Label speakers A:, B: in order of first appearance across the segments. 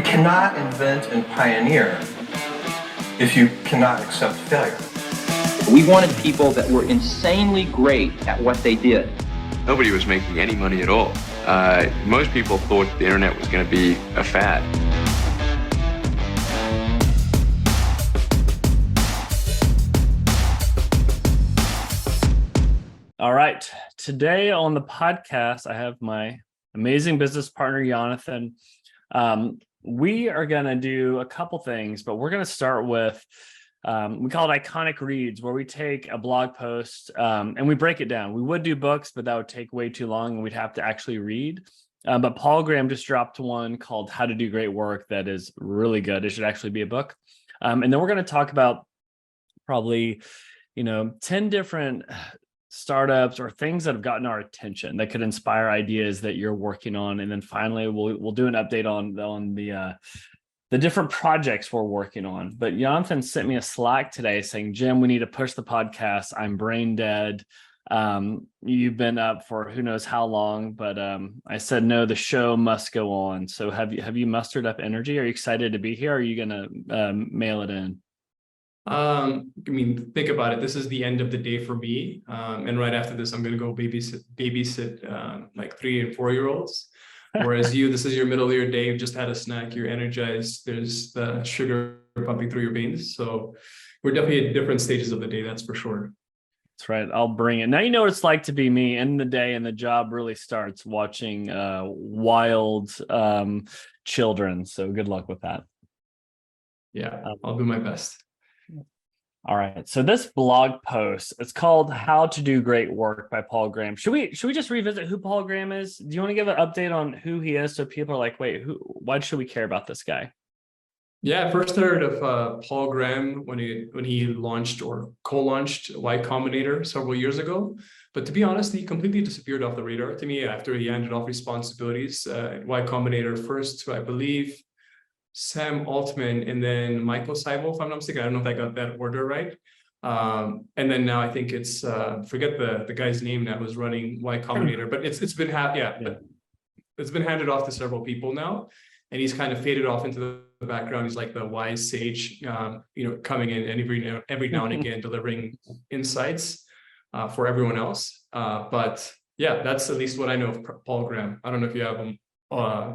A: cannot invent and pioneer if you cannot accept failure.
B: We wanted people that were insanely great at what they did.
C: Nobody was making any money at all. Most people thought the internet was going to be a fad.
D: All right. Today on the podcast, I have my amazing business partner, Yonathan. We are going to do a couple things, but we're going to start with, we call it iconic reads, where we take a blog post and we break it down. We would do books, but that would take way too long and we'd have to actually read. But Paul Graham just dropped one called How to Do Great Work that is really good. It should actually be a book. And then we're going to talk about probably, 10 different startups or things that have gotten our attention that could inspire ideas that you're working on. And then finally, we'll do an update on the different projects we're working on. But Yonathan sent me a Slack today saying, Jim, we need to push the podcast. I'm brain dead. You've been up for who knows how long, but I said, no, the show must go on. So have you mustered up energy? Are you excited to be here? Or are you going to mail it in?
E: Think about it. This is the end of the day for me. And right after this, I'm going to go babysit like 3 and 4-year-olds. Whereas you, this is your middle of your day. You've just had a snack. You're energized. There's the sugar pumping through your veins. So we're definitely at different stages of the day. That's for sure.
D: That's right. I'll bring it. Now you know what it's like to be me in the day, and the job really starts watching wild children. So good luck with that.
E: Yeah, I'll do my best.
D: All right. So this blog post, it's called How to Do Great Work by Paul Graham. Should we just revisit who Paul Graham is? Do you want to give an update on who he is so people are like, wait, why should we care about this guy?
E: Yeah, I first heard of Paul Graham when he launched or co-launched Y Combinator several years ago. But to be honest, he completely disappeared off the radar to me after he handed off responsibilities at Y Combinator first to, I believe, Sam Altman and then Michael Seibel, if I'm not mistaken. I don't know if I got that order right. And then now I think it's forget the guy's name that was running Y Combinator, but it's been it's been handed off to several people now, and he's kind of faded off into the background. He's like the wise sage, coming in and every now and again delivering insights for everyone else. But yeah, that's at least what I know of Paul Graham. I don't know if you have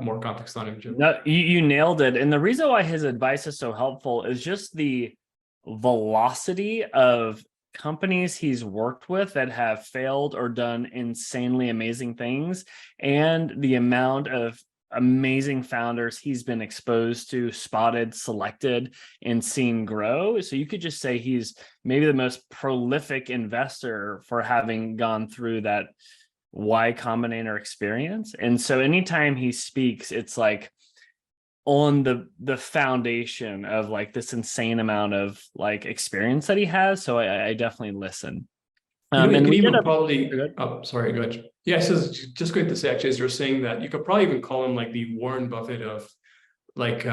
E: more context on him, Jim.
D: No, you nailed it. And the reason why his advice is so helpful is just the velocity of companies he's worked with that have failed or done insanely amazing things, and the amount of amazing founders he's been exposed to, spotted, selected, and seen grow. So you could just say he's maybe the most prolific investor for having gone through that Y Combinator experience. And so anytime he speaks, it's like on the foundation of like this insane amount of like experience that he has. So I definitely listen.
E: And we even probably, sorry, go ahead. Yes, just going to say, actually, as you're saying that, you could probably even call him like the Warren Buffett of like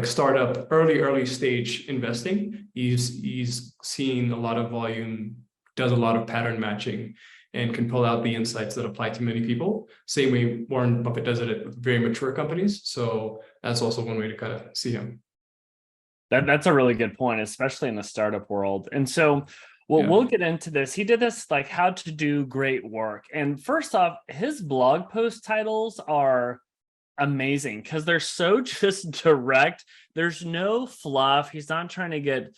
E: startup, early stage investing. He's seen a lot of volume, does a lot of pattern matching, and can pull out the insights that apply to many people. Same way Warren Buffett does it at very mature companies. So that's also one way to kind of see him.
D: That's a really good point, especially in the startup world. And so we'll get into this. He did this like How to Do Great Work. And first off, his blog post titles are amazing because they're so just direct. There's no fluff. He's not trying to get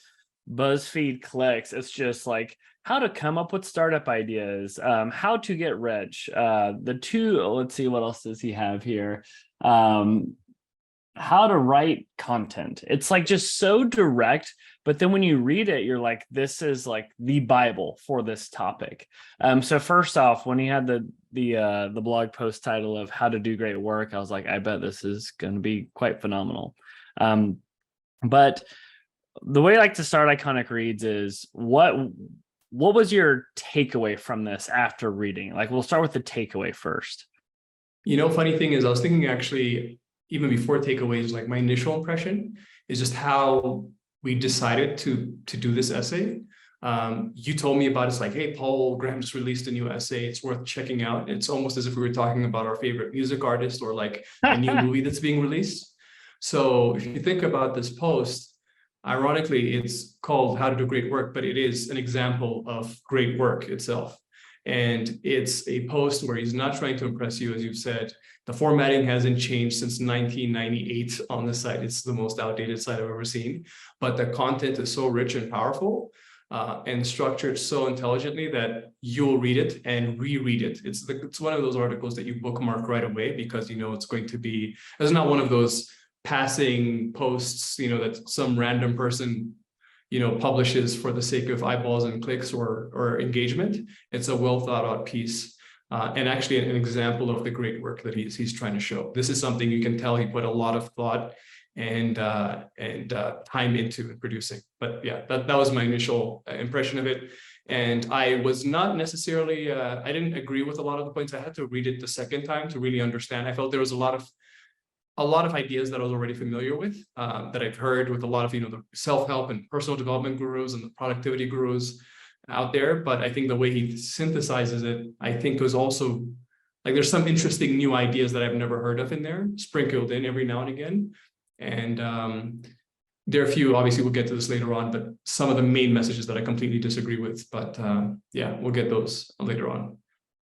D: BuzzFeed clicks. It's just like how to come up with startup ideas, how to get rich. Let's see, what else does he have here? How to write content. It's like just so direct, but then when you read it, you're like, this is like the Bible for this topic. So first off, when he had the blog post title of How to Do Great Work, I was like, I bet this is going to be quite phenomenal. But the way I like to start iconic reads is what was your takeaway from this after reading? Like, we'll start with the takeaway first.
E: Funny thing is, I was thinking actually, even before takeaways, like my initial impression is just how we decided to do this essay. You told me about it. It's like, hey, Paul Graham just released a new essay. It's worth checking out. It's almost as if we were talking about our favorite music artist or like a new movie that's being released. So if you think about this post, ironically, it's called How to Do Great Work, but it is an example of great work itself. And it's a post where he's not trying to impress you, as you've said. The formatting hasn't changed since 1998 on the site. It's the most outdated site I've ever seen. But the content is so rich and powerful and structured so intelligently that you'll read it and reread it. It's one of those articles that you bookmark right away because you know it's going to be, it's not one of those passing posts, you know, that some random person, you know, publishes for the sake of eyeballs and clicks or engagement. It's a well thought out piece. And actually an example of the great work that he's trying to show. This is something you can tell he put a lot of thought and time into producing. But yeah, that was my initial impression of it. And I was not necessarily, I didn't agree with a lot of the points. I had to read it the second time to really understand. I felt there was a lot of ideas that I was already familiar with, that I've heard with a lot of, you know, the self-help and personal development gurus and the productivity gurus out there. But I think the way he synthesizes it, I think was also like, there's some interesting new ideas that I've never heard of in there, sprinkled in every now and again. And there are a few, obviously we'll get to this later on, but some of the main messages that I completely disagree with, but yeah, we'll get those later on.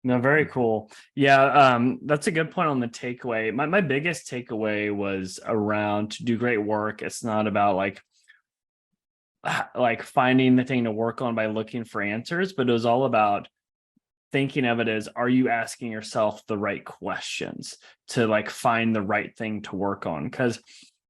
D: No, very cool. Yeah, that's a good point on the takeaway. My biggest takeaway was around to do great work. It's not about like finding the thing to work on by looking for answers, but it was all about thinking of it as, are you asking yourself the right questions to like find the right thing to work on? Because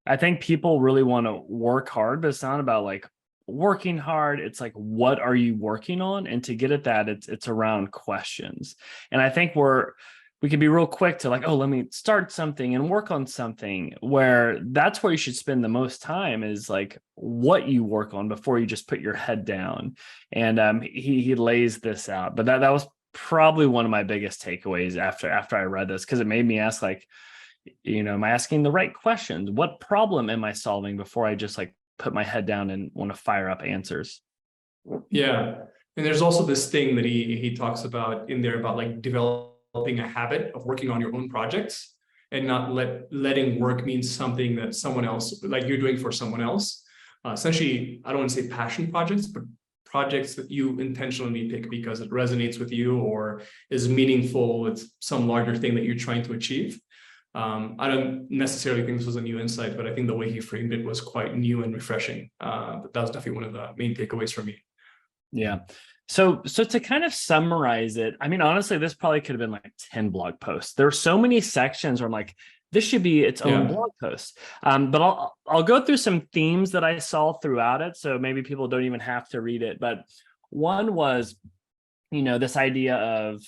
D: I think people really want to work hard, but it's not about like working hard. It's like, what are you working on? And to get at that, it's around questions. And I think we can be real quick to like, oh, let me start something and work on something, where that's where you should spend the most time is like what you work on before you just put your head down. And he lays this out. But that was probably one of my biggest takeaways after I read this, because it made me ask like, you know, am I asking the right questions? What problem am I solving before I just like put my head down and want to fire up answers?
E: Yeah. And there's also this thing that he talks about in there about like developing a habit of working on your own projects and not letting work mean something that someone else, like you're doing for someone else. Essentially, I don't want to say passion projects, but projects that you intentionally pick because it resonates with you or is meaningful with some larger thing that you're trying to achieve. I don't necessarily think this was a new insight, but I think the way he framed it was quite new and refreshing. But that was definitely one of the main takeaways for me.
D: Yeah. So to kind of summarize it, I mean, honestly, this probably could have been like 10 blog posts. There are so many sections where I'm like, this should be its own blog post. But I'll go through some themes that I saw throughout it. So maybe people don't even have to read it. But one was, you know, this idea of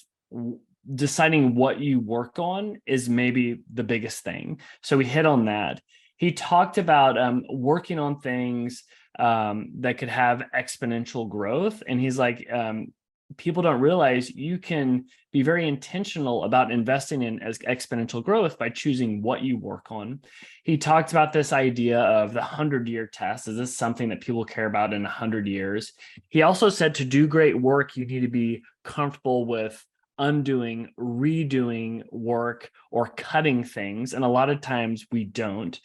D: deciding what you work on is maybe the biggest thing. So we hit on that. He talked about working on things that could have exponential growth. And he's like, people don't realize you can be very intentional about investing in exponential growth by choosing what you work on. He talked about this idea of the 100-year test. Is this something that people care about in 100 years? He also said to do great work, you need to be comfortable with undoing, redoing work or cutting things. And a lot of times we don't.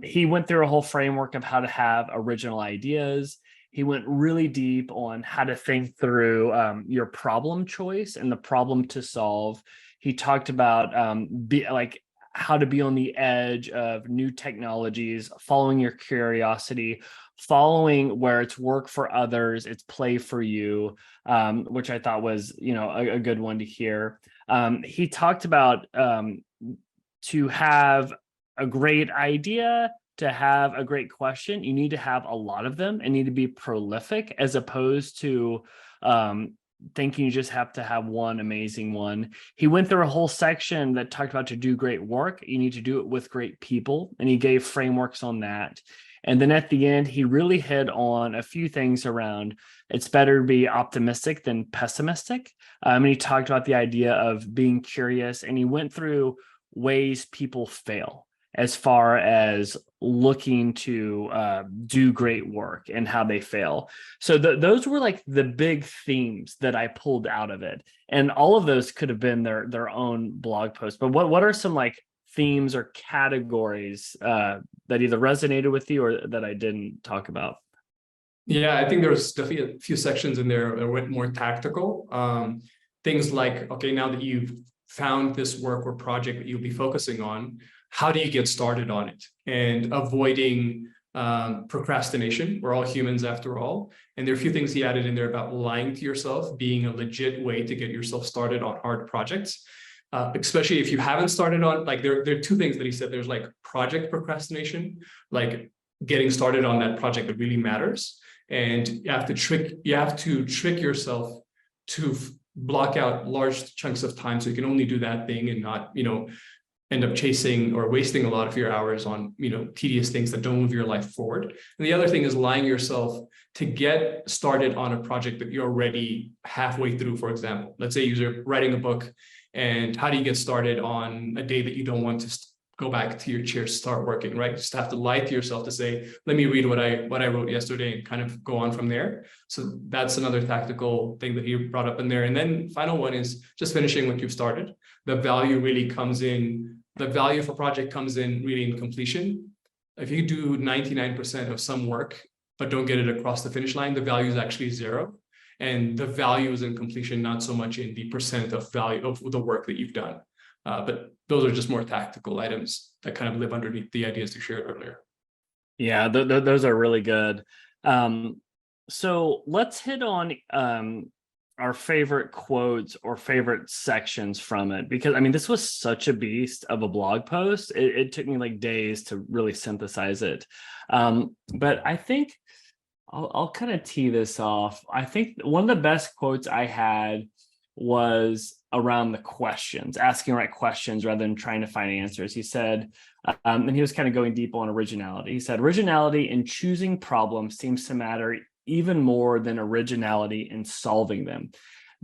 D: He went through a whole framework of how to have original ideas. He went really deep on how to think through your problem choice and the problem to solve. He talked about how to be on the edge of new technologies, following your curiosity, following where it's work for others, it's play for you, which I thought was, you know, a good one to hear. He talked about to have a great idea, to have a great question, you need to have a lot of them and need to be prolific, as opposed to thinking you just have to have one amazing one. He went through a whole section that talked about to do great work, you need to do it with great people, and he gave frameworks on that. And then at the end, he really hit on a few things around it's better to be optimistic than pessimistic. And he talked about the idea of being curious, and he went through ways people fail as far as looking to do great work and how they fail. So those were like the big themes that I pulled out of it. And all of those could have been their own blog post. But what are some like themes or categories that either resonated with you or that I didn't talk about?
E: Yeah, I think there's definitely a few sections in there that went more tactical. Things like, okay, now that you've found this work or project that you'll be focusing on, how do you get started on it? And avoiding procrastination. We're all humans after all. And there are a few things he added in there about lying to yourself being a legit way to get yourself started on hard projects. Especially if you haven't started on, like there are two things that he said. There's like project procrastination, like getting started on that project that really matters. And you have to trick yourself to block out large chunks of time so you can only do that thing and not, end up chasing or wasting a lot of your hours on, tedious things that don't move your life forward. And the other thing is lying yourself to get started on a project that you're already halfway through, for example. Let's say you're writing a book, and how do you get started on a day that you don't want to go back to your chair, start working, right? You just have to lie to yourself to say, let me read what I wrote yesterday and kind of go on from there. So that's another tactical thing that he brought up in there. And then final one is just finishing what you've started. The value really comes in, the value for project comes in really in completion. If you do 99% of some work, but don't get it across the finish line, the value is actually zero. And the value is in completion, not so much in the percent of value of the work that you've done. But those are just more tactical items that kind of live underneath the ideas you shared earlier.
D: Yeah, those are really good. So let's hit on our favorite quotes or favorite sections from it, because I mean, this was such a beast of a blog post. It took me like days to really synthesize it. But I think I'll kind of tee this off. I think one of the best quotes I had was around the questions, asking right questions rather than trying to find answers. He said, and he was kind of going deep on originality. He said, originality in choosing problems seems to matter even more than originality in solving them.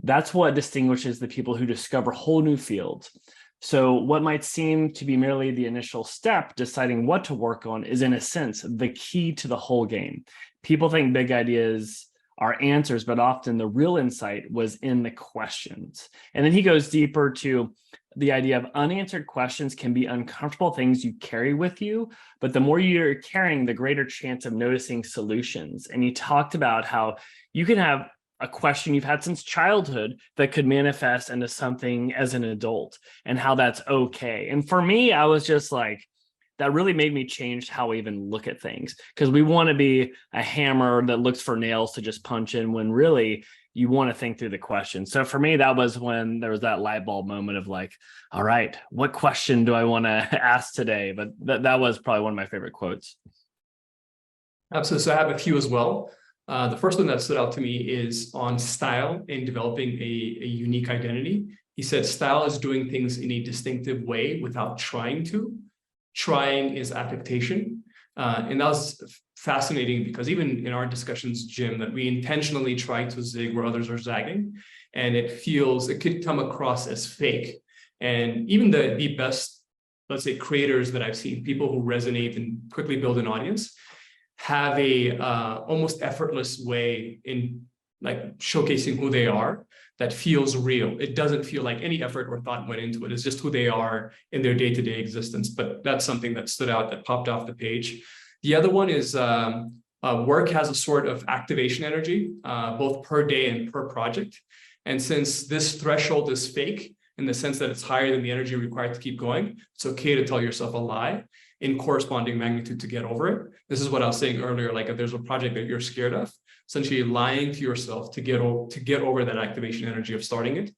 D: That's what distinguishes the people who discover whole new fields. So what might seem to be merely the initial step, deciding what to work on, is in a sense the key to the whole game. People think big ideas are answers, but often the real insight was in the questions. And then he goes deeper to the idea of unanswered questions can be uncomfortable things you carry with you, but the more you're carrying, the greater chance of noticing solutions. And he talked about how you can have a question you've had since childhood that could manifest into something as an adult, and how that's okay. And for me, I was just like, that really made me change how I even look at things, because we want to be a hammer that looks for nails to just punch in, when really you want to think through the question. So for me, that was when there was that light bulb moment of like, all right, what question do I want to ask today? But that was probably one of my favorite quotes.
E: Absolutely. So I have a few as well. The first one that stood out to me is on style in developing a unique identity. He said, style is doing things in a distinctive way without trying to. Trying is affectation. And that was fascinating, because even in our discussions, Jim, that we intentionally try to zig where others are zagging, and it could come across as fake. And even the best, let's say, creators that I've seen, people who resonate and quickly build an audience, have a almost effortless way in like showcasing who they are that feels real. It doesn't feel like any effort or thought went into it. It's just who they are in their day-to-day existence. But that's something that stood out, that popped off the page. The other one is work has a sort of activation energy, both per day and per project. And since this threshold is fake, in the sense that it's higher than the energy required to keep going, it's okay to tell yourself a lie in corresponding magnitude to get over it. This is what I was saying earlier, like if there's a project that you're scared of, essentially lying to yourself to get over that activation energy of starting it.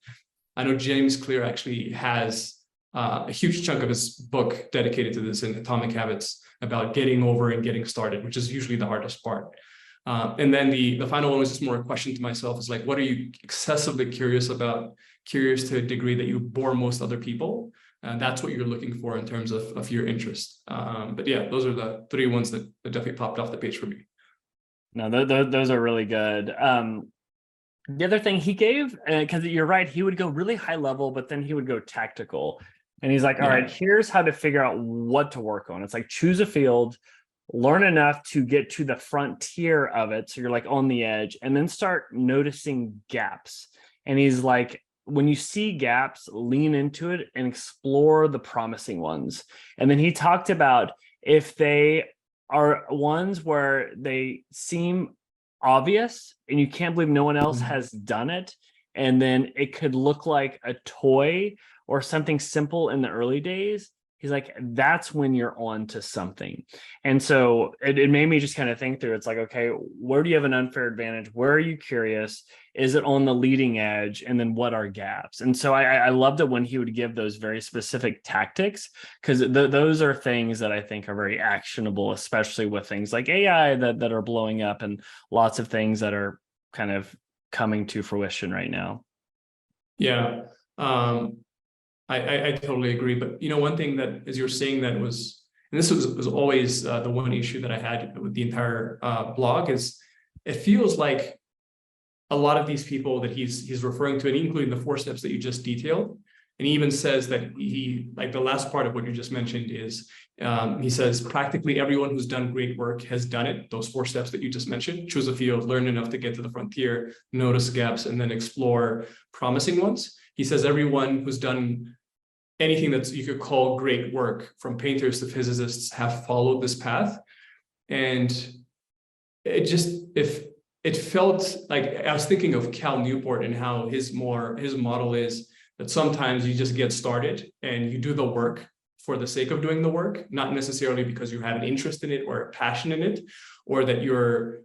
E: I know James Clear actually has a huge chunk of his book dedicated to this in Atomic Habits, about getting over and getting started, which is usually the hardest part. And then the final one was just more a question to myself, is like, what are you excessively curious about? Curious to a degree that you bore most other people. And that's what you're looking for in terms of your interest. But yeah, those are the three ones that definitely popped off the page for me.
D: No, those are really good. The other thing he gave, because you're right, he would go really high level, but then he would go tactical. And he's like, all right, here's how to figure out what to work on. It's like, choose a field, learn enough to get to the frontier of it, so you're like on the edge, and then start noticing gaps. And he's like, when you see gaps, lean into it and explore the promising ones. And then he talked about if they are ones where they seem obvious and you can't believe no one else has done it, and then it could look like a toy or something simple in the early days, he's like, that's when you're on to something. And so it made me just kind of think through, it's like, okay, where do you have an unfair advantage? Where are you curious? Is it on the leading edge? And then what are gaps? And so I loved it when he would give those very specific tactics, because those are things that I think are very actionable, especially with things like AI that are blowing up and lots of things that are kind of coming to fruition right now.
E: Yeah. I totally agree. But, one thing that, as you're saying, that was, and this was always the one issue that I had with the entire blog, is it feels like a lot of these people that he's referring to, and including the 4 steps that you just detailed, and he even says that he, like the last part of what you just mentioned is, he says, practically everyone who's done great work has done it. Those 4 steps that you just mentioned: choose a field, learn enough to get to the frontier, notice gaps, and then explore promising ones. He says everyone who's done anything that you could call great work, from painters to physicists, have followed this path. And it felt like, I was thinking of Cal Newport and how his model is that sometimes you just get started and you do the work for the sake of doing the work, not necessarily because you have an interest in it or a passion in it, or that you're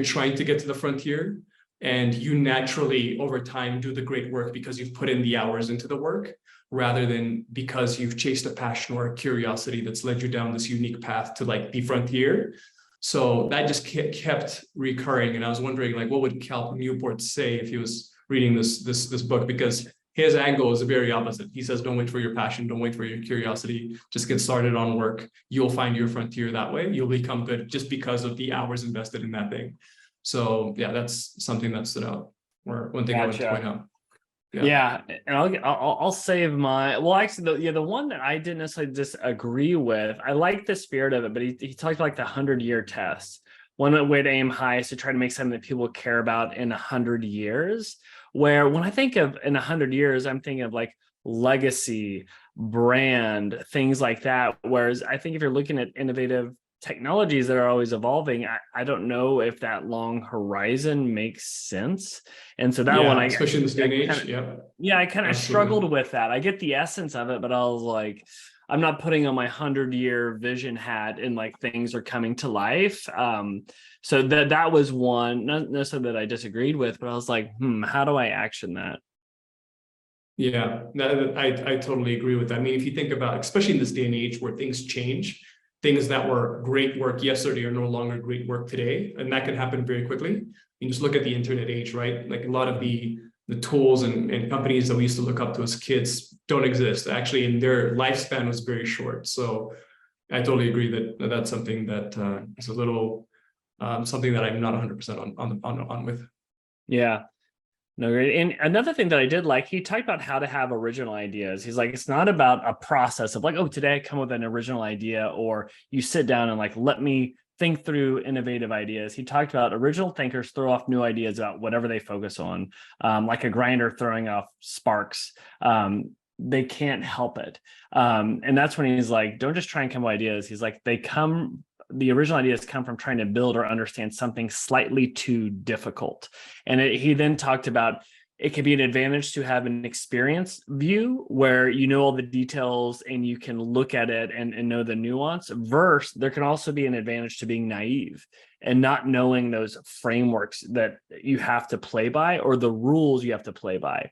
E: trying to get to the frontier. And you naturally, over time, do the great work because you've put in the hours into the work, rather than because you've chased a passion or a curiosity that's led you down this unique path to like the frontier. So that just kept recurring. And I was wondering, like, what would Cal Newport say if he was reading this book? Because his angle is the very opposite. He says, don't wait for your passion, don't wait for your curiosity, just get started on work. You'll find your frontier that way. You'll become good just because of the hours invested in that thing. So yeah, that's something that stood out, or one thing I would point out.
D: Yeah, and I'll save my, well, actually, the one that I didn't necessarily disagree with, I like the spirit of it, but he talked about like the 100-year test. One way to aim high is to try to make something that people care about in 100 years. Where when I think of in 100 years, I'm thinking of like legacy, brand, things like that. Whereas I think if you're looking at innovative technologies that are always evolving, I don't know if that long horizon makes sense. And so that one,
E: especially in this day and age,
D: I kind of struggled with that. I get the essence of it, but I was like, I'm not putting on my 100-year vision hat and like things are coming to life. So that was one, not necessarily that I disagreed with, but I was like, how do I action that?
E: Yeah, I totally agree with that. I mean, if you think about, especially in this day and age where things change, things that were great work yesterday are no longer great work today. And that can happen very quickly. You just look at the internet age, right? Like a lot of the tools and companies that we used to look up to as kids don't exist. Actually, in their lifespan was very short. So I totally agree that that's something that is a little, something that I'm not 100% on with.
D: Yeah. No, great. And another thing that I did like, he talked about how to have original ideas. He's like, it's not about a process of like, oh, today I come with an original idea, or you sit down and like, let me think through innovative ideas. He talked about original thinkers throw off new ideas about whatever they focus on, like a grinder throwing off sparks. They can't help it. And that's when he's like, don't just try and come with ideas. He's like, the original ideas come from trying to build or understand something slightly too difficult. And he then talked about it could be an advantage to have an experience view where you know all the details and you can look at it and know the nuance, versus there can also be an advantage to being naive and not knowing those frameworks that you have to play by or the rules you have to play by.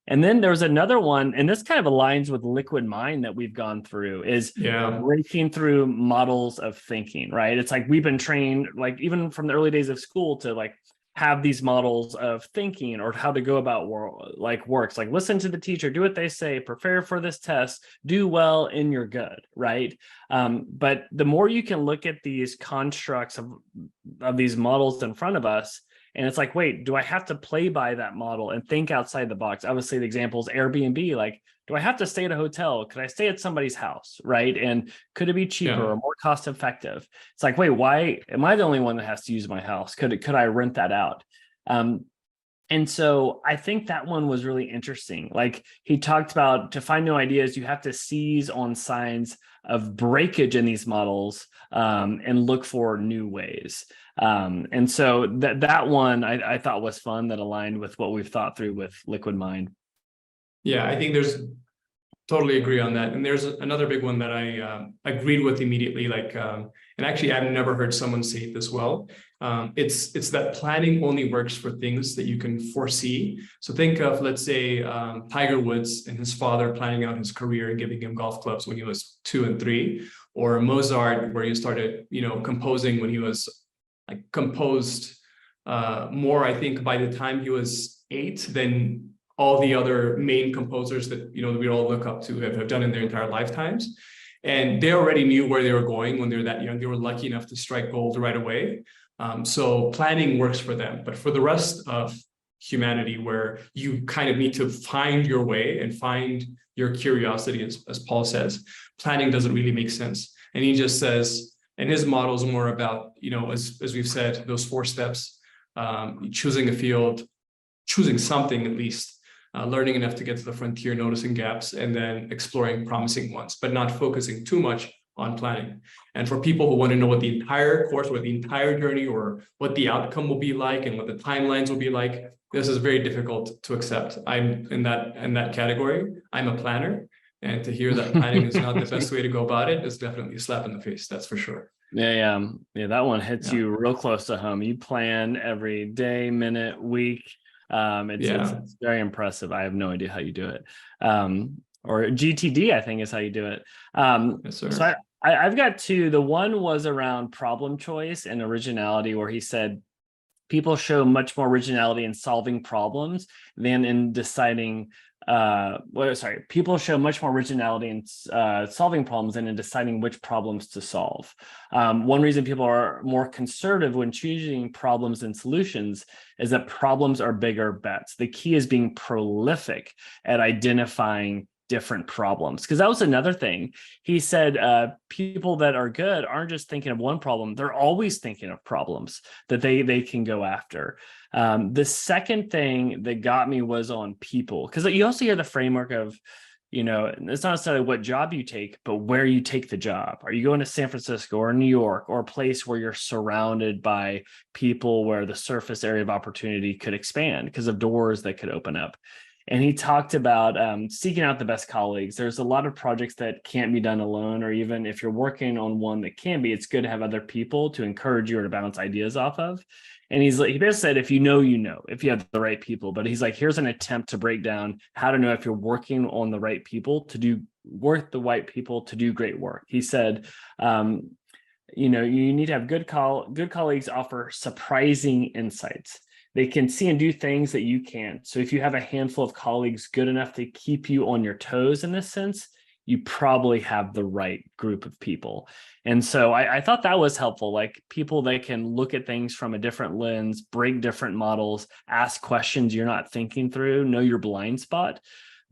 D: And then there's another one, and this kind of aligns with liquid mind that we've gone through, is breaking through models of thinking, right? It's like we've been trained, like even from the early days of school, to like have these models of thinking or how to go about works, like listen to the teacher, do what they say, prepare for this test, do well, and you're good, right? But the more you can look at these constructs of these models in front of us, and it's like, wait, do I have to play by that model and think outside the box? Obviously, the example is Airbnb. Like, do I have to stay at a hotel? Could I stay at somebody's house, right? And could it be cheaper or more cost effective? It's like, wait, why am I the only one that has to use my house? Could I rent that out? And so I think that one was really interesting. Like he talked about, to find new ideas, you have to seize on signs of breakage in these models and look for new ways. And so that one I thought was fun, that aligned with what we've thought through with Liquid Mind.
E: Yeah, I think totally agree on that. And there's another big one that I agreed with immediately, and actually I've never heard someone say it this well. It's that planning only works for things that you can foresee. So think of, let's say, Tiger Woods and his father planning out his career and giving him golf clubs when he was 2 and 3, or Mozart, where he started, composing when he was composed more, I think, by the time he was 8 than all the other main composers that we all look up to have done in their entire lifetimes. And they already knew where they were going when they're that young. They were lucky enough to strike gold right away. So planning works for them. But for the rest of humanity, where you kind of need to find your way and find your curiosity, as Paul says, planning doesn't really make sense. And he just says, and his model is more about, as we've said, those 4 steps, choosing a field, choosing something at least, learning enough to get to the frontier, noticing gaps, and then exploring promising ones, but not focusing too much on planning. And for people who want to know what the entire course or the entire journey or what the outcome will be like and what the timelines will be like, this is very difficult to accept. I'm in that category. I'm a planner, and to hear that planning is not the best way to go about it is definitely a slap in the face. That's for sure.
D: Yeah. That one hits you real close to home. You plan every day, minute, week. It's very impressive. I have no idea how you do it. Or GTD, I think, is how you do it.
E: Yes, sir.
D: So I've got 2. The one was around problem choice and originality, where he said people show much more originality in solving problems than in deciding. People show much more originality in solving problems than in deciding which problems to solve. One reason people are more conservative when choosing problems and solutions is that problems are bigger bets. The key is being prolific at identifying different problems, because that was another thing. He said people that are good aren't just thinking of one problem, they're always thinking of problems that they can go after. The second thing that got me was on people, because you also hear the framework of, it's not necessarily what job you take, but where you take the job. Are you going to San Francisco or New York, or a place where you're surrounded by people where the surface area of opportunity could expand because of doors that could open up? And he talked about seeking out the best colleagues. There's a lot of projects that can't be done alone, or even if you're working on one that can be, it's good to have other people to encourage you or to bounce ideas off of. And he basically said, if you know, if you have the right people. But he's like, here's an attempt to break down how to know if you're working on the right people to do great work. He said, you need to have good colleagues offer surprising insights. They can see and do things that you can't. So if you have a handful of colleagues good enough to keep you on your toes in this sense, you probably have the right group of people. And so I thought that was helpful, like people that can look at things from a different lens, break different models, ask questions you're not thinking through, know your blind spot.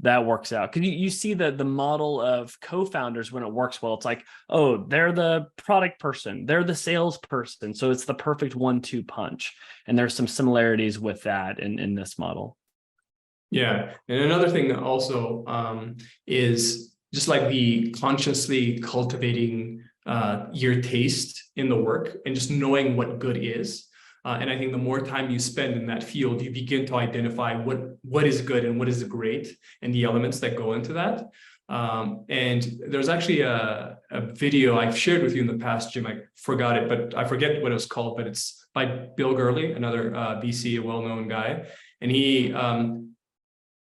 D: That works out. Because you see the model of co-founders when it works well. It's like, oh, they're the product person, they're the salesperson. So it's the perfect 1-2 punch. And there's some similarities with that in this model.
E: Yeah. And another thing also is just like the consciously cultivating your taste in the work and just knowing what good is. And I think the more time you spend in that field, you begin to identify what is good and what is great and the elements that go into that. And there's actually a video I've shared with you in the past, Jim. I forgot it, but I forget what it was called, but it's by Bill Gurley, another VC, a well-known guy. And he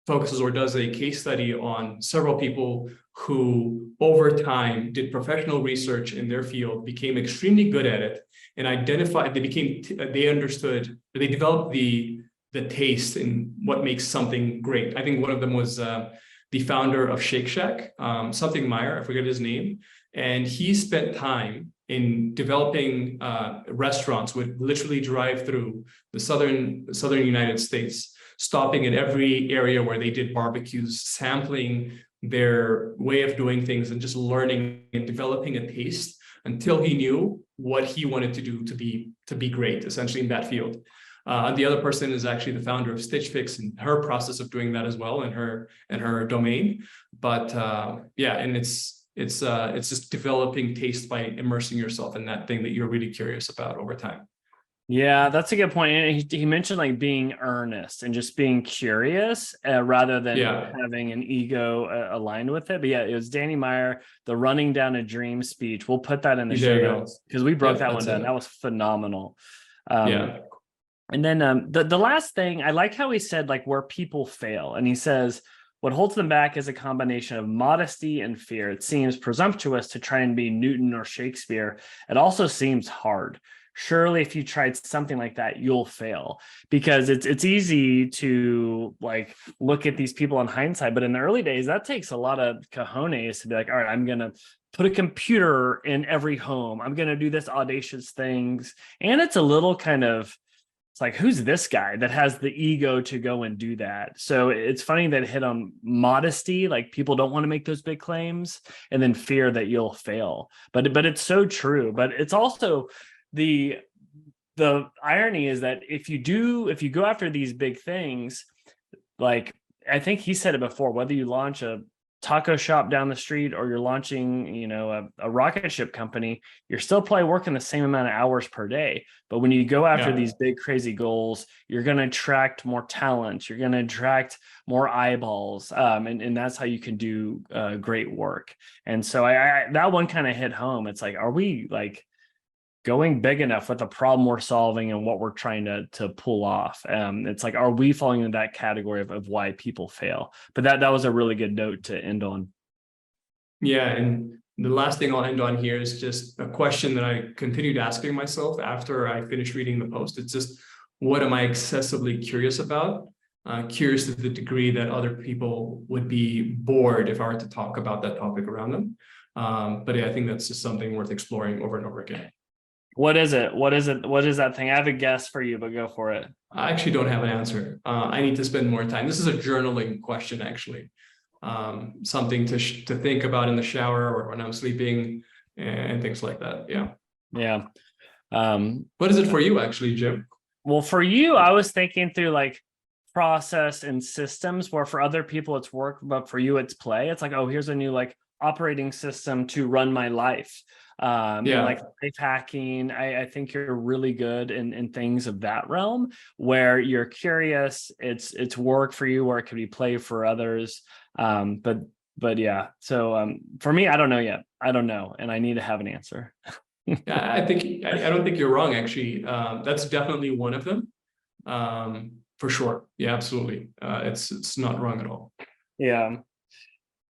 E: focuses or does a case study on several people who over time did professional research in their field, became extremely good at it, and identified, they understood, they developed the taste in what makes something great. I think one of them was the founder of Shake Shack, something Meyer, I forget his name. And he spent time in developing restaurants, would literally drive through the southern United States, stopping at every area where they did barbecues, sampling their way of doing things and just learning and developing a taste until he knew what he wanted to do to be great, essentially, in that field. The other person is actually the founder of Stitch Fix and her process of doing that as well in her domain. But yeah, and it's just developing taste by immersing yourself in that thing that you're really curious about over time.
D: Yeah, that's a good point. And he mentioned like being earnest and just being curious rather than having an ego aligned with it. But yeah, it was Danny Meyer, the running down a dream speech. We'll put that in the show notes because we broke that one down. That was phenomenal. And then the last thing, I like how he said like where people fail. And he says, what holds them back is a combination of modesty and fear. It seems presumptuous to try and be Newton or Shakespeare. It also seems hard. Surely if you tried something like that, you'll fail, because it's easy to like look at these people in hindsight. But in the early days, that takes a lot of cojones to be like, all right, I'm going to put a computer in every home. I'm going to do this audacious things. And it's a little kind of, it's like, who's this guy that has the ego to go and do that? So it's funny that it hit on modesty, like people don't want to make those big claims, and then fear that you'll fail. But it's so true. But it's also the irony is that if you go after these big things, like I think he said it before, whether you launch a taco shop down the street or you're launching, a rocket ship company, you're still probably working the same amount of hours per day. But when you go after these big, crazy goals, you're going to attract more talent. You're going to attract more eyeballs. And that's how you can do great work. And so I that one kind of hit home. It's like, are we like going big enough with the problem we're solving and what we're trying to pull off? It's like, are we falling into that category of why people fail? But that was a really good note to end on. Yeah.
E: And the last thing I'll end on here is just a question that I continued asking myself after I finished reading the post. It's just, what am I excessively curious about? Curious to the degree that other people would be bored if I were to talk about that topic around them. But yeah, I think that's just something worth exploring over and over again.
D: What is it? What is that thing? I have a guess for you, but go for it.
E: I actually don't have an answer. I need to spend more time. This is a journaling question, actually. Something to think about in the shower or when I'm sleeping and things like that. Yeah.
D: Yeah.
E: What is it for you, actually, Jim?
D: Well, for you, I was thinking through like process and systems, where for other people it's work, but for you it's play. It's like, oh, here's a new like operating system to run my life. Like life hacking. I think you're really good in things of that realm where you're curious. It's work for you, where it could be play for others. But yeah. So for me, I don't know yet. I don't know, and I need to have an answer.
E: I don't think you're wrong, actually. That's definitely one of them. For sure. Yeah, absolutely. It's not wrong at all.
D: Yeah.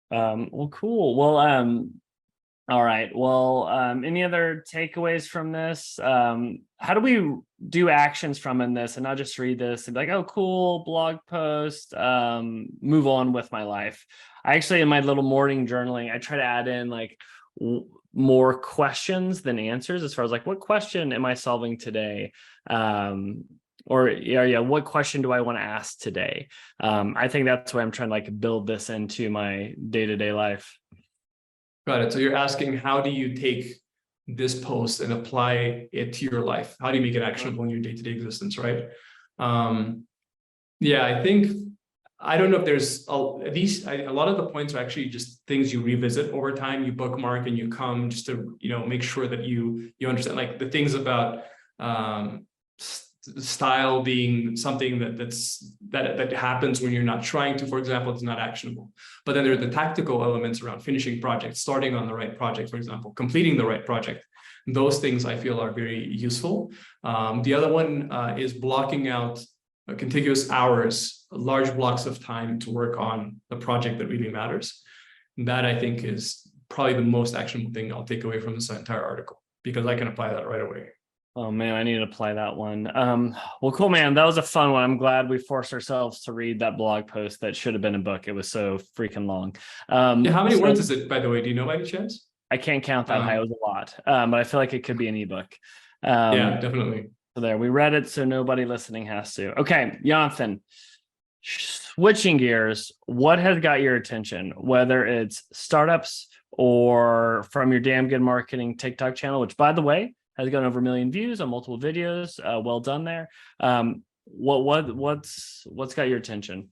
D: Well, cool. Well, all right. Well, any other takeaways from this? How do we do actions from in this and not just read this and be like, oh, cool, blog post, move on with my life? I actually, in my little morning journaling, I try to add in like more questions than answers, as far as like, what question am I solving today? What question do I want to ask today? I think that's why I'm trying to like build this into my day-to-day life.
E: Got it. So you're asking, how do you take this post and apply it to your life? How do you make it actionable in your day-to-day existence, right? Yeah, I don't know if there's a lot of the points are actually just things you revisit over time. You bookmark and you come just to, make sure that you understand, like the things about style being something that happens when you're not trying to. For example, it's not actionable. But then there are the tactical elements around finishing projects, starting on the right project, for example, completing the right project. Those things I feel are very useful. The other one is blocking out contiguous hours, large blocks of time to work on the project that really matters. That I think is probably the most actionable thing I'll take away from this entire article, because I can apply that right away.
D: Oh man, I need to apply that one. Well, cool, man. That was a fun one. I'm glad we forced ourselves to read that blog post that should have been a book. It was so freaking long.
E: How many words is it, by the way? Do you know by any chance?
D: I can't count that high. It was a lot, but I feel like it could be an ebook.
E: Yeah, definitely.
D: So there, we read it, so nobody listening has to. Okay, Yonathan, switching gears, what has got your attention? Whether it's startups or from your damn good marketing TikTok channel, which, by the way, has gone over 1 million views on multiple videos. Well done there. What's got your attention?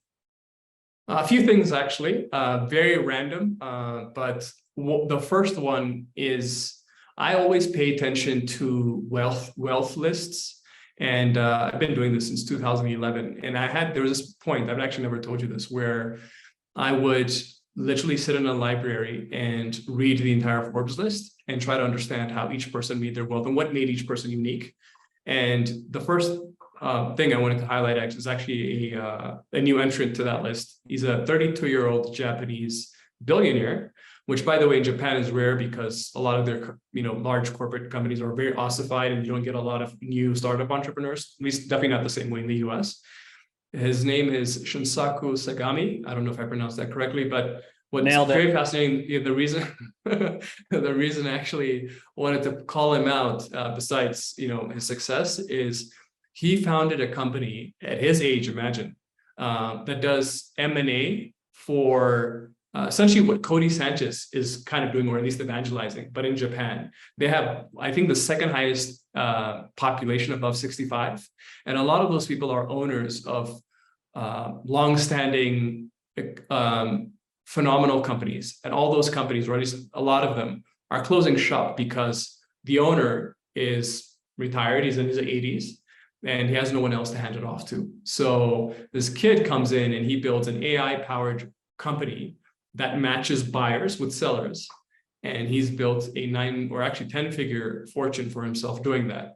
E: A few things actually, very random, but the first one is I always pay attention to wealth lists, and I've been doing this since 2011. And there was this point, I've actually never told you this, where I would literally sit in a library and read the entire Forbes list and try to understand how each person made their wealth and what made each person unique. And the first thing I wanted to highlight is actually a new entrant to that list. He's a 32-year-old Japanese billionaire, which, by the way, in Japan is rare because a lot of their large corporate companies are very ossified and you don't get a lot of new startup entrepreneurs, at least definitely not the same way in the US. His name is Shunsaku Sagami. I don't know if I pronounced that correctly, but what's very fascinating, the reason I actually wanted to call him out, besides his success, is he founded a company at his age, imagine, that does M&A for essentially what Cody Sanchez is kind of doing, or at least evangelizing, but in Japan. They have, I think, the second highest population above 65. And a lot of those people are owners of long-standing phenomenal companies. And all those companies, or at least a lot of them, are closing shop because the owner is retired, he's in his 80s, and he has no one else to hand it off to. So this kid comes in and he builds an AI-powered company that matches buyers with sellers. And he's built a 10-figure fortune for himself doing that.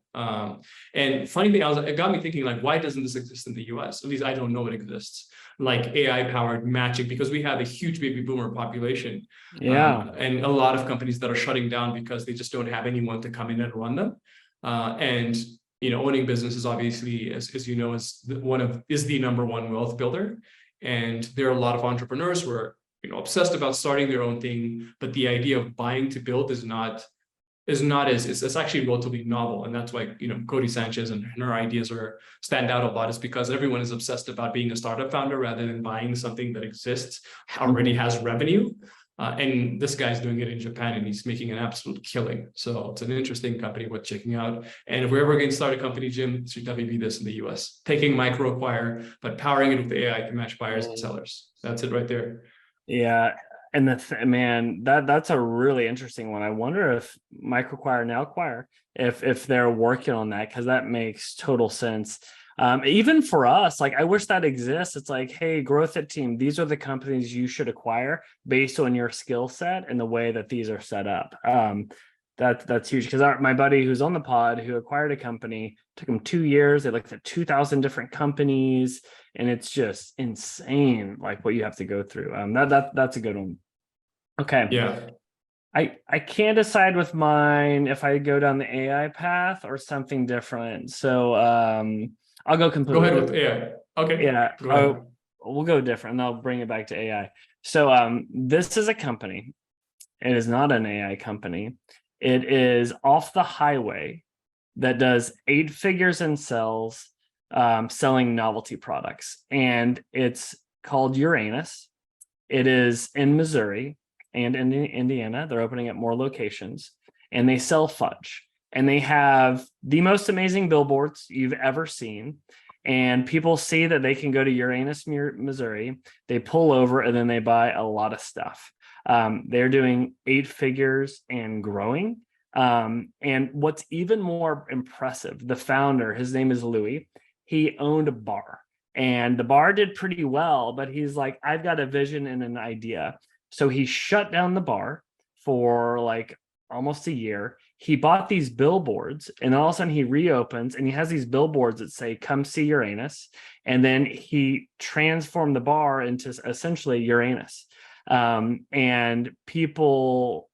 E: And funny thing, it got me thinking, like, why doesn't this exist in the US? At least I don't know it exists. Like AI-powered matching, because we have a huge baby boomer population.
D: Yeah.
E: And a lot of companies that are shutting down because they just don't have anyone to come in and run them. And owning business is obviously, as you know, is the number one wealth builder. And there are a lot of entrepreneurs who are obsessed about starting their own thing, but the idea of buying to build is it's actually relatively novel. And that's why Cody Sanchez and her ideas stand out a lot, is because everyone is obsessed about being a startup founder rather than buying something that exists, already has revenue. And this guy's doing it in Japan and he's making an absolute killing. So it's an interesting company worth checking out. And if we're ever going to start a company, Jim, it should definitely be this in the US. Taking micro-acquire, but powering it with AI to match buyers and sellers. That's it right there.
D: Yeah. And that's a really interesting one. I wonder if microacquire, now acquire, if they're working on that, because that makes total sense. Even for us, like, I wish that exists. It's like, hey, GrowthHit team, these are the companies you should acquire based on your skill set and the way that these are set up. That's huge, because my buddy who's on the pod, who acquired a company, took him 2 years. They looked at 2,000 different companies, and it's just insane, like, what you have to go through. That's a good one. Okay.
E: Yeah.
D: I can't decide with mine if I go down the AI path or something different. So I'll go completely.
E: Go ahead with AI. Okay.
D: Yeah. We'll go different, and I'll bring it back to AI. So this is a company. It is not an AI company. It is off the highway that does 8 figures in sales, selling novelty products. And it's called Uranus. It is in Missouri and in Indiana. They're opening up more locations, and they sell fudge. And they have the most amazing billboards you've ever seen. And people see that they can go to Uranus, Missouri. They pull over, and then they buy a lot of stuff. They're doing 8 figures and growing. And what's even more impressive, the founder, his name is Louis. He owned a bar, and the bar did pretty well, but he's like, I've got a vision and an idea. So he shut down the bar for like almost a year. He bought these billboards, and all of a sudden he reopens, and he has these billboards that say, come see Uranus. And then he transformed the bar into essentially Uranus. And people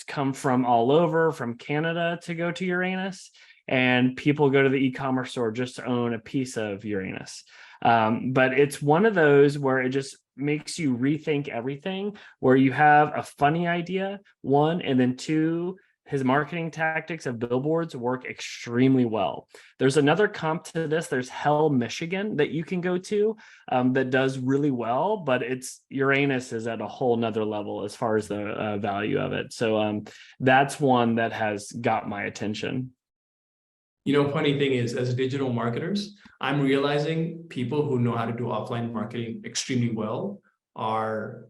D: come from all over, from Canada, to go to Uranus, and people go to the e-commerce store just to own a piece of Uranus. But it's one of those where it just makes you rethink everything, where you have a funny idea, one, and then two, his marketing tactics of billboards work extremely well. There's another comp to this. There's Hell, Michigan that you can go to that does really well, but it's Uranus is at a whole nother level as far as the value of it. So that's one that has got my attention.
E: funny thing is, as digital marketers, I'm realizing people who know how to do offline marketing extremely well are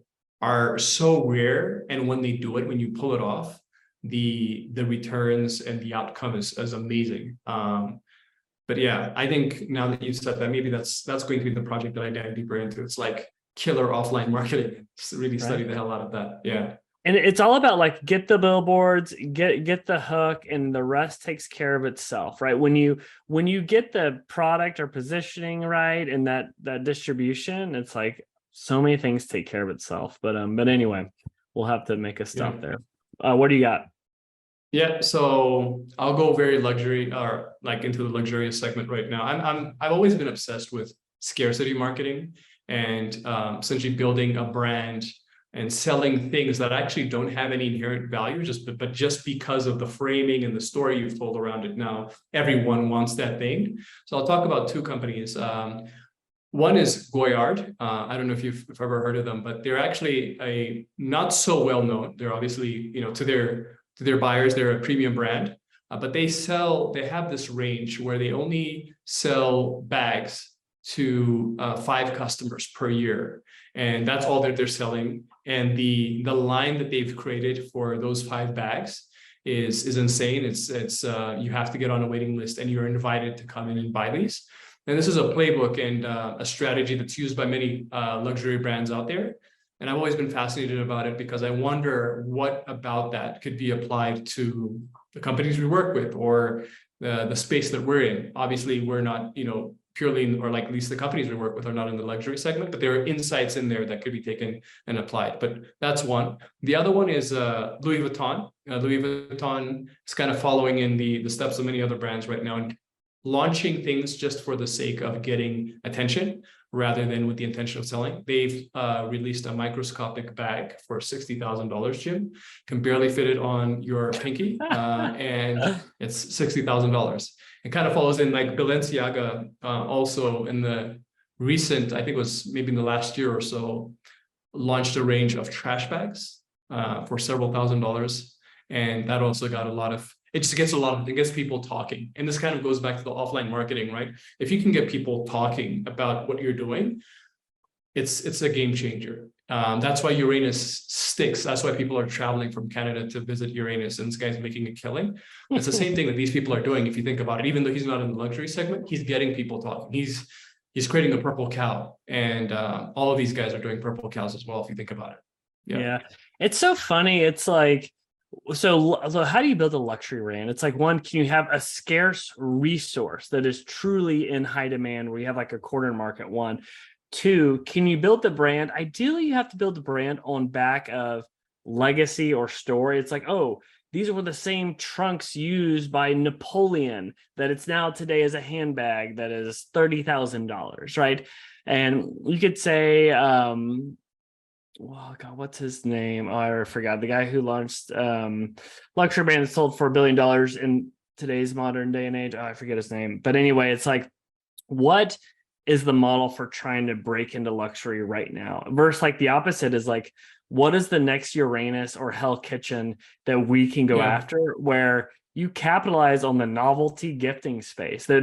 E: so rare. And when they do it, when you pull it off, the returns and the outcome is amazing. But yeah, I think now that you said that, maybe that's going to be the project that I dive deeper into. It's like killer offline marketing. Just really study the hell out of that. Yeah.
D: And it's all about like get the billboards, get the hook, and the rest takes care of itself, right? When you get the product or positioning right and that distribution, it's like so many things take care of itself. But anyway, we'll have to make a stop there. What do you got?
E: Yeah, so I'll go very luxury or like into the luxurious segment right now. I've always been obsessed with scarcity marketing and essentially building a brand and selling things that actually don't have any inherent value, but just because of the framing and the story you've told around it. Now everyone wants that thing. So I'll talk about two companies. One is Goyard. I don't know if you've ever heard of them, but they're actually a not so well known. They're obviously, to their buyers, they're a premium brand, but they have this range where they only sell bags to 5 customers per year. And that's all that they're selling. And the line that they've created for those 5 bags is insane. It's you have to get on a waiting list and you're invited to come in and buy these. And this is a playbook and a strategy that's used by many luxury brands out there. And I've always been fascinated about it because I wonder what about that could be applied to the companies we work with or the space that we're in. Obviously, we're not, purely, or like at least the companies we work with are not in the luxury segment, but there are insights in there that could be taken and applied. But that's one. The other one is Louis Vuitton. Louis Vuitton is kind of following in the steps of many other brands right now and launching things just for the sake of getting attention rather than with the intention of selling. They've released a microscopic bag for $60,000, Jim. Can barely fit it on your pinky, and it's $60,000. It kind of follows in like Balenciaga, also in the recent, I think it was maybe in the last year or so, launched a range of trash bags for several $1,000s. And that also got it gets people talking. And this kind of goes back to the offline marketing, right? If you can get people talking about what you're doing, it's a game changer. That's why Uranus sticks. That's why people are traveling from Canada to visit Uranus, and this guy's making a killing. It's the same thing that these people are doing. If you think about it, even though he's not in the luxury segment, he's getting people talking. He's creating a purple cow, and all of these guys are doing purple cows as well. If you think about it,
D: yeah. It's so funny. It's like, so how do you build a luxury brand? It's like, one, can you have a scarce resource that is truly in high demand where you have like a corner market? 1, 2, can you build the brand? Ideally, you have to build the brand on back of legacy or story. It's like, oh, these were the same trunks used by Napoleon that it's now today as a handbag that is $30,000, right? And you could say, oh God, what's his name? Oh, I forgot. The guy who launched luxury brand that sold for $1 billion in today's modern day and age. Oh, I forget his name. But anyway, it's like, what is the model for trying to break into luxury right now? Versus like the opposite is like, what is the next Uranus or Hell Kitchen that we can go after, where you capitalize on the novelty gifting space? There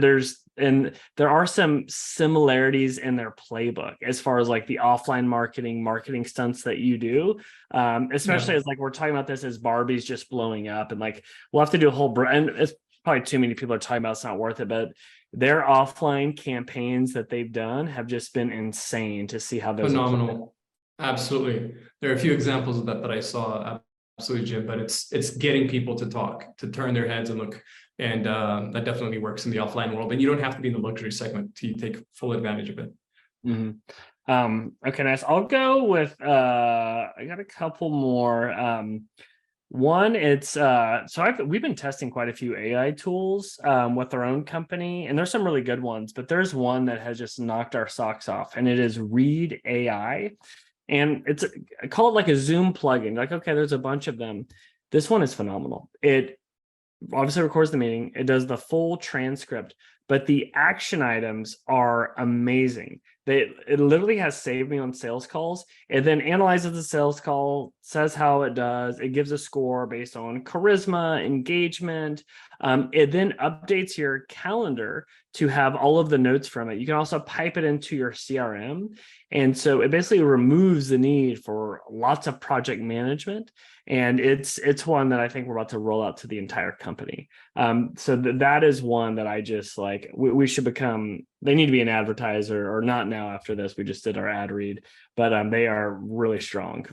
D: are some similarities in their playbook as far as like the offline marketing stunts that you do, especially as like we're talking about this as Barbie's just blowing up, and like we'll have to do a whole brand. It's probably too many people are talking about it's not worth it, but their offline campaigns that they've done have just been insane to see how those
E: phenomenal. Absolutely, there are a few examples of that I saw. Absolutely, Jim, but it's getting people to talk, to turn their heads and look. And that definitely works in the offline world. And you don't have to be in the luxury segment to take full advantage of it.
D: Mm-hmm. Okay, nice. I'll go with, I got a couple more. One, it's, we've been testing quite a few AI tools with our own company, and there's some really good ones, but there's one that has just knocked our socks off, and it is Read AI. And I call it like a Zoom plugin. Like, okay, there's a bunch of them. This one is phenomenal. It obviously records the meeting. It does the full transcript, but the action items are amazing. it literally has saved me on sales calls. It then analyzes the sales call, says how it does. It gives a score based on charisma, engagement. It then updates your calendar to have all of the notes from it. You can also pipe it into your CRM. And so it basically removes the need for lots of project management. And it's one that I think we're about to roll out to the entire company. So that is one that I just like, we should become, they need to be an advertiser, or not now after this. We just did our ad read, but they are really strong.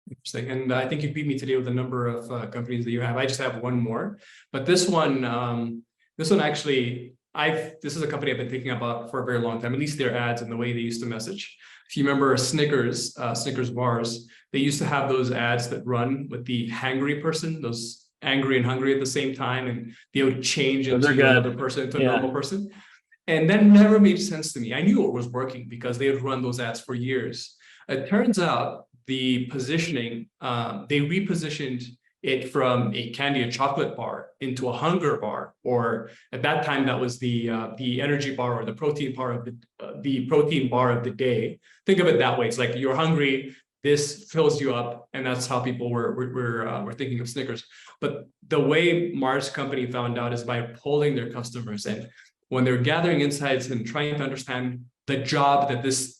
E: Interesting. And I think you beat me today with the number of companies that you have. I just have one more, but this one actually, this is a company I've been thinking about for a very long time, at least their ads and the way they used to message. If you remember Snickers bars, they used to have those ads that run with the hangry person, those angry and hungry at the same time, and they would change into another person, into a normal person. And that never made sense to me. I knew it was working because they had run those ads for years. It turns out the positioning, they repositioned it from a candy and chocolate bar into a hunger bar, or at that time that was the energy bar or the protein bar of the day. Think of it that way. It's like you're hungry, this fills you up, and that's how people were thinking of Snickers. But the way Mars company found out is by polling their customers, and when they're gathering insights and trying to understand the job that this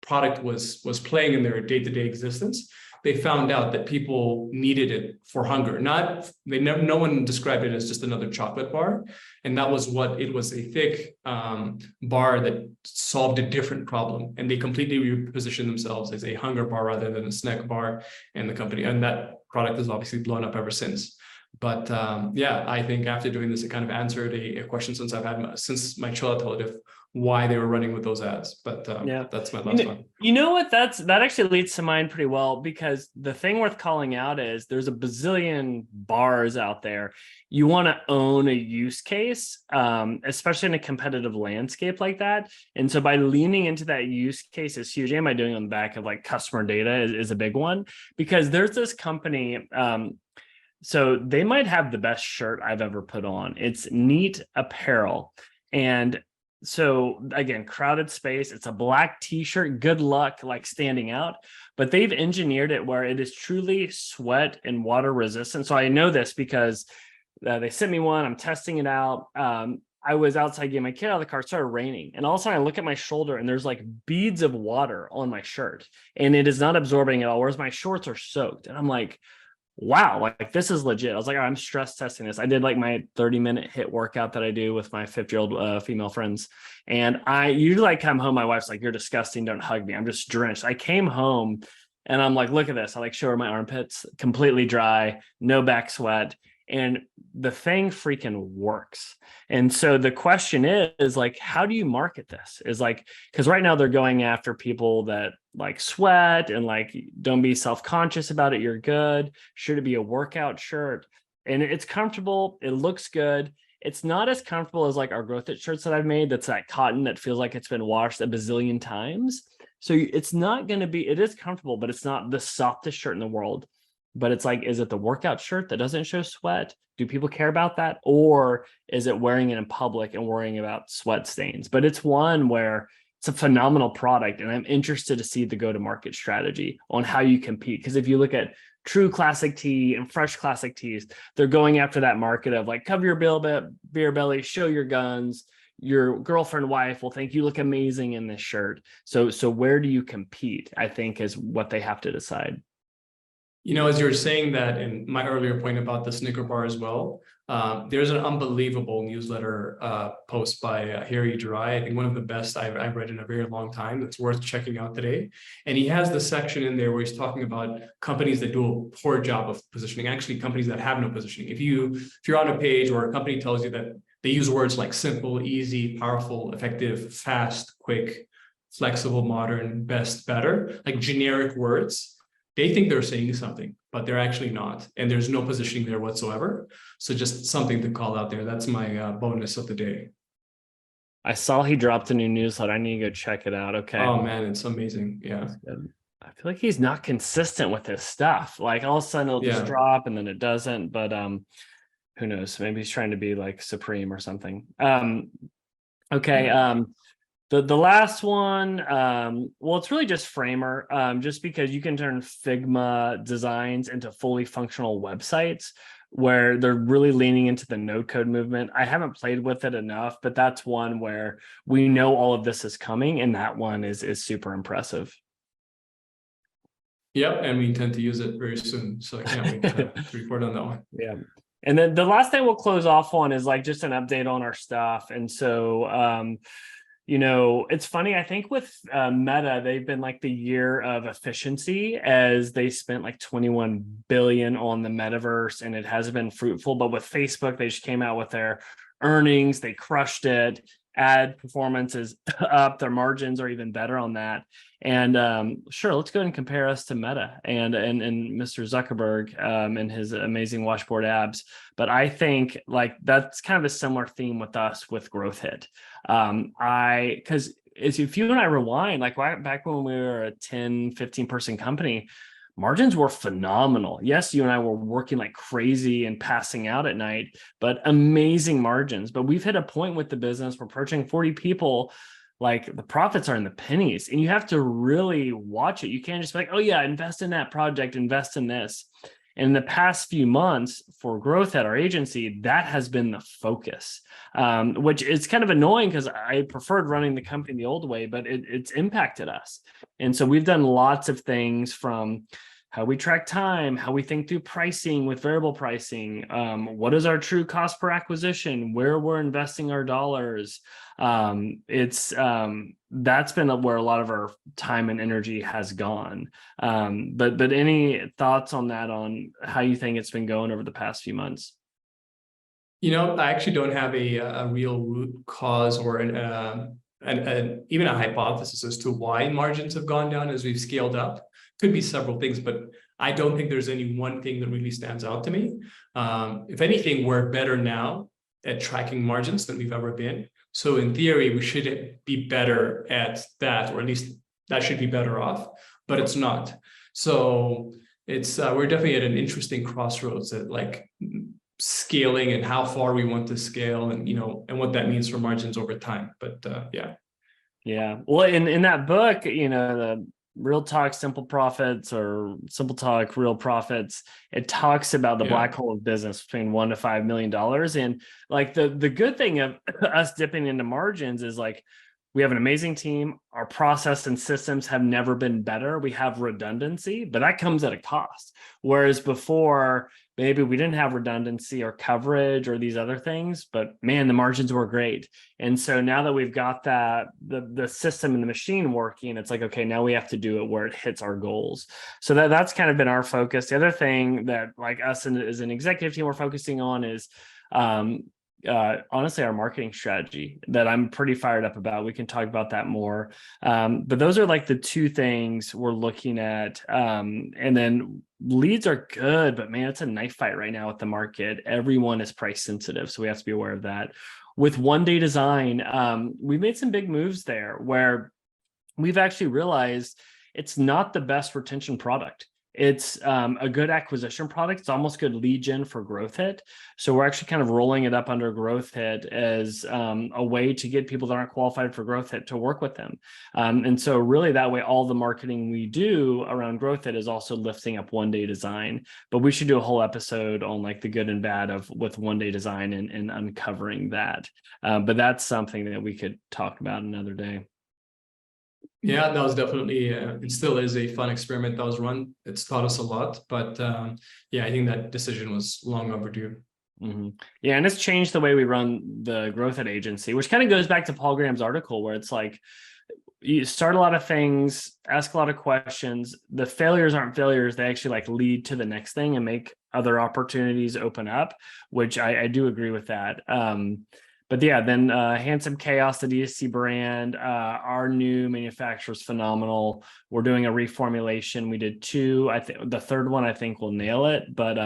E: product was playing in their day-to-day existence, they found out that people needed it for hunger. No one described it as just another chocolate bar. And that was what it was, a thick bar that solved a different problem. And they completely repositioned themselves as a hunger bar rather than a snack bar. And that product has obviously blown up ever since. But yeah, I think after doing this, it kind of answered a question since my childhood of why they were running with those ads. But that's my last one.
D: You know what? That actually leads to mine pretty well, because the thing worth calling out is there's a bazillion bars out there. You want to own a use case, especially in a competitive landscape like that. And so by leaning into that use case is huge. Am I doing on the back of like customer data is a big one, because there's this company. So they might have the best shirt I've ever put on. It's Neat Apparel. And so again, crowded space, it's a black t-shirt, good luck like standing out, but they've engineered it where it is truly sweat and water resistant. So I know this because they sent me one, I'm testing it out. I was outside getting my kid out of the car, it started raining. And all of a sudden I look at my shoulder and there's like beads of water on my shirt and it is not absorbing at all, whereas my shorts are soaked. And I'm like, wow, like this is legit. I was like, I'm stress testing this. I did like my 30-minute HIIT workout that I do with my 50-year-old female friends. And I usually come home, my wife's like, you're disgusting, don't hug me. I'm just drenched. I came home and I'm like, look at this. I like show her my armpits, completely dry, no back sweat. And the thing freaking works. And so the question is like, how do you market this? Is like, because right now they're going after people that like sweat and like, don't be self-conscious about it. You're good. Should it be a workout shirt? And it's comfortable. It looks good. It's not as comfortable as like our GrowthHit shirts that I've made. That's that cotton that feels like it's been washed a bazillion times. So it's not going to be, it is comfortable, but it's not the softest shirt in the world. But it's like, is it the workout shirt that doesn't show sweat? Do people care about that? Or is it wearing it in public and worrying about sweat stains? But it's one where it's a phenomenal product. And I'm interested to see the go-to-market strategy on how you compete. Because if you look at True Classic Tea and Fresh Classic Teas, they're going after that market of like, cover your beer belly, show your guns. Your girlfriend, wife will think you look amazing in this shirt. So where do you compete? I think is what they have to decide.
E: You know, as you were saying that, and my earlier point about the Snicker bar as well, there's an unbelievable newsletter post by Harry Durai. I think one of the best I've read in a very long time. That's worth checking out today. And he has the section in there where he's talking about companies that do a poor job of positioning, actually companies that have no positioning. If you're on a page or a company tells you that they use words like simple, easy, powerful, effective, fast, quick, flexible, modern, best, better, like generic words, they think they're saying something, but they're actually not. And there's no positioning there whatsoever. So just something to call out there. That's my bonus of the day.
D: I saw he dropped a new newsletter. I need to go check it out. Okay.
E: Oh man, it's amazing. Yeah.
D: I feel like he's not consistent with his stuff. Like all of a sudden it'll just drop and then it doesn't. But who knows? Maybe he's trying to be like supreme or something. Okay. The last one, well, it's really just Framer, just because you can turn Figma designs into fully functional websites where they're really leaning into the no code movement. I haven't played with it enough, but that's one where we know all of this is coming, and that one is super impressive.
E: Yep, and we intend to use it very soon, so I can't wait to report on that one.
D: Yeah. And then the last thing we'll close off on is like just an update on our stuff. And so, it's funny, I think with Meta, they've been like the year of efficiency, as they spent like 21 billion on the metaverse, and it hasn't been fruitful. But with Facebook, they just came out with their earnings, they crushed it. Ad performance is up, their margins are even better on that. And sure, let's go ahead and compare us to Meta and Mr. Zuckerberg and his amazing washboard abs. But I think like that's kind of a similar theme with us with GrowthHit. Because if you and I rewind, like back when we were a 10, 15 person company, margins were phenomenal. Yes, you and I were working like crazy and passing out at night, but amazing margins. But we've hit a point with the business, we're approaching 40 people, like the profits are in the pennies, and you have to really watch it. You can't just be like, oh yeah, invest in that project, invest in this. And in the past few months for growth at our agency, that has been the focus, which is kind of annoying because I preferred running the company the old way, but it's impacted us. And so we've done lots of things, from how we track time, how we think through pricing with variable pricing, what is our true cost per acquisition, where we're investing our dollars. That's been where a lot of our time and energy has gone. But any thoughts on that, on how you think it's been going over the past few months?
E: I actually don't have a real root cause or even a hypothesis as to why margins have gone down as we've scaled up. Could be several things, but I don't think there's any one thing that really stands out to me. If anything, we're better now at tracking margins than we've ever been. So in theory, we should be better at that, or at least that should be better off, but it's not. So it's we're definitely at an interesting crossroads at like scaling and how far we want to scale, and and what that means for margins over time. But
D: yeah. Well, in that book, the Real Talk Simple Profits, or Simple Talk Real Profits, it talks about the black hole of business between $1 to $5 million. And like the good thing of us dipping into margins is like, we have an amazing team. Our process and systems have never been better. We have redundancy, but that comes at a cost. Whereas before, maybe we didn't have redundancy or coverage or these other things, but man, the margins were great. And so now that we've got that, the system and the machine working, it's like, okay, now we have to do it where it hits our goals. So that's kind of been our focus. The other thing that like us as an executive team we're focusing on is honestly our marketing strategy that I'm pretty fired up about. We can talk about that more. But those are like the two things we're looking at. And then leads are good, but man, it's a knife fight right now with the market. Everyone is price sensitive, so we have to be aware of that. With One Day Design, we've made some big moves there where we've actually realized it's not the best retention product. It's a good acquisition product. It's almost good lead gen for GrowthHit. So we're actually kind of rolling it up under GrowthHit as a way to get people that aren't qualified for GrowthHit to work with them. And so really that way, all the marketing we do around GrowthHit is also lifting up One Day Design. But we should do a whole episode on like the good and bad with One Day Design and uncovering that. But that's something that we could talk about another day.
E: Yeah, that was definitely, it still is a fun experiment that was run. It's taught us a lot, but yeah, I think that decision was long overdue.
D: Mm-hmm. Yeah, and it's changed the way we run the GrowthHit agency, which kind of goes back to Paul Graham's article, where it's like, you start a lot of things, ask a lot of questions. The failures aren't failures. They actually like lead to the next thing and make other opportunities open up, which I do agree with that. But yeah, then Handsome Chaos, the DSC brand, our new manufacturer is phenomenal. We're doing a reformulation. We did 2. I think the third one, I think we'll nail it. But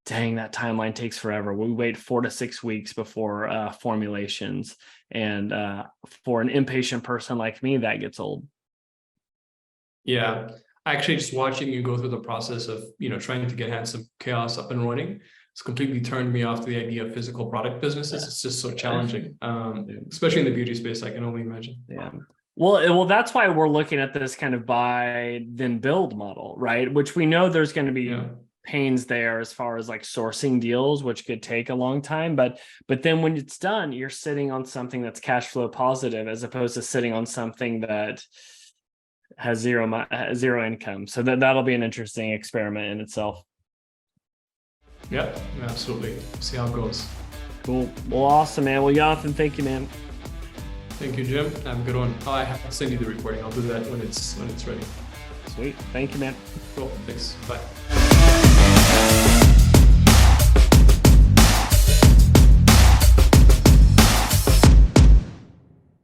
D: dang, that timeline takes forever. We wait 4 to 6 weeks before formulations. And for an impatient person like me, that gets old.
E: Yeah, actually just watching you go through the process of, trying to get Handsome Chaos up and running. it's completely turned me off to the idea of physical product businesses. It's just so challenging, especially in the beauty space. I can only imagine.
D: Yeah. Well, that's why we're looking at this kind of buy then build model, right? Which we know there's going to be pains there as far as like sourcing deals, which could take a long time. But then when it's done, you're sitting on something that's cash flow positive as opposed to sitting on something that has zero income. So that'll be an interesting experiment in itself.
E: Yeah, absolutely. See how it goes.
D: Cool. Well, awesome, man. Well, Yonathan, thank you, man.
E: Thank you, Jim. Have a good one. Oh, I have to send you the recording. I'll do that when it's ready.
D: Sweet. Thank you, man.
E: Cool. Thanks. Bye.